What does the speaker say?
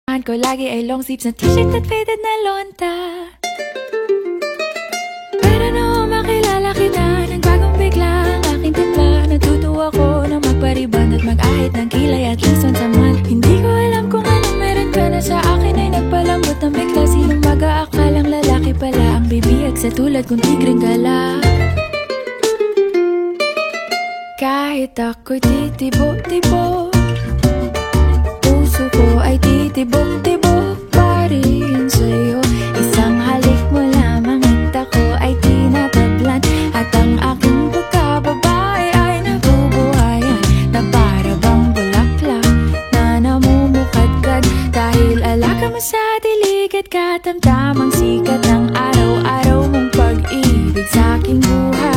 Ko lagi ay long sleeves na t-shirt at faded na lonta. Pero noong makilala kita, nagbagong bigla ang aking timpla. Natutuwa ko na magpariban at mag-ahit ng kilay at least once a month. Hindi ko alam kung anong meron ka na sa akin ay nagpalambot ng bigla. Sinong mag-aakalang lalaki pala ang bibiyag sa tulad kong tigring gala. Kahit ako'y titibo-tibo, puso ko ay titibok-tibok pa rin sa'yo. Isang halik mo lamang at ako ay tinatablan, at ang aking pagkababae ay nabubuhayan na para bang bulaklak na namumukadkad. Dahil alaga mo sa dilig at katamtamang sikat ng araw-araw mong pag-ibig sa aking buhay.